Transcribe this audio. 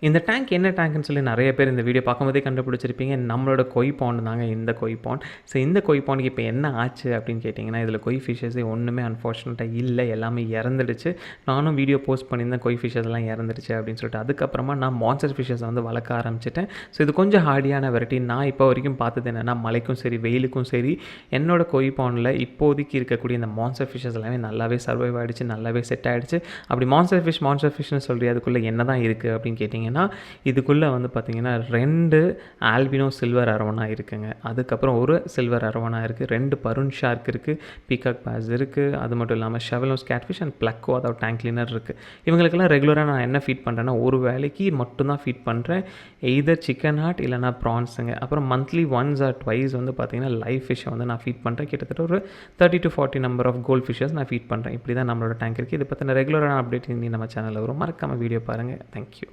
இந்த டேங்க் என்ன டேங்க்னு சொல்லி நிறைய பேர் இந்த வீடியோ பார்க்கும்போதே கண்டுபிடிச்சிருப்பீங்க. நம்மளோட கொய் பாண்ட் தாங்க இந்த கொய் பாண்ட். ஸோ இந்த கொய் பாண்டுக்கு இப்போ என்ன ஆச்சு அப்படின்னு கேட்டிங்கன்னா, இதில் கொய் ஃபிஷஸே ஒன்றுமே அன்ஃபார்ச்சுனேட்டாக இல்லை, எல்லாமே இறந்துடுச்சு. நானும் வீடியோ போஸ்ட் பண்ணியிருந்தேன் கொய் ஃபிஷஸ் எல்லாம் இறந்துடுச்சு அப்படின்னு சொல்லிட்டு. அதுக்கப்புறமா நான் மான்ஸ்டர் ஃபிஷஸை வந்து வளர்க்க ஆரம்பிச்சிட்டேன். ஸோ இது கொஞ்சம் ஹார்டியான வெரைட்டி. நான் இப்போ வரைக்கும் பார்த்தது என்னென்னா, மழைக்கும் சரி வெயிலுக்கும் சரி என்னோட கொய் பாண்டில் இப்போதைக்கு இருக்கக்கூடிய இந்த மான்ஸ்டர் ஃபிஷஸ் எல்லாமே நல்லாவே சர்வைவ் ஆகிடுச்சு, நல்லாவே செட் ஆகிடுச்சு. அப்படி மான்ஸ்டர் ஃபிஷ்னு சொல்லி அதுக்குள்ளே என்ன தான் இருக்குது அப்படின்னு கேட்டிங்கன்னா, இதுக்குள்ளே வந்து பார்த்திங்கன்னா 2 ஆல்பினோ சில்வர் அரவணா இருக்குங்க. அதுக்கப்புறம் ஒரு சில்வர் அரவணா இருக்குது, 2 பருன் ஷார்க் இருக்குது, பீகாக் பேஸ் இருக்குது, அது மட்டும் இல்லாமல் ஷெவலோஸ் கேட்ஃபிஷ் அண்ட் ப்ளக்கோ அதாவது டேங்க் கிளீனர் இருக்குது. இவங்களுக்கெல்லாம் ரெகுலராக நான் என்ன ஃபீட் பண்ணுறேன்னா, ஒரு வேலைக்கு மட்டும்தான் ஃபீட் பண்ணுறேன். எய்தர் சிக்கன் ஹார்ட் இல்லைனா ப்ரான்ஸுங்க. அப்புறம் மந்த்லி ஒன்ஸ் ஆர் ட்வைஸ் வந்து பார்த்திங்கன்னா லைவ் ஃபிஷ்ஷை வந்து நான் ஃபீட் பண்ணுறேன். கிட்டத்தட்ட ஒரு 30 to 40 number of gold fishes நான் ஃபீட் பண்ணுறேன். இப்படி தான் நம்மளோட டேங்க் இருக்குது. இதை பற்றின ரெகுலரான அப்டேட் இனி நம்ம சேனலில் வரும். மறக்காமல் வீடியோ பாருங்கள். தேங்க்யூ.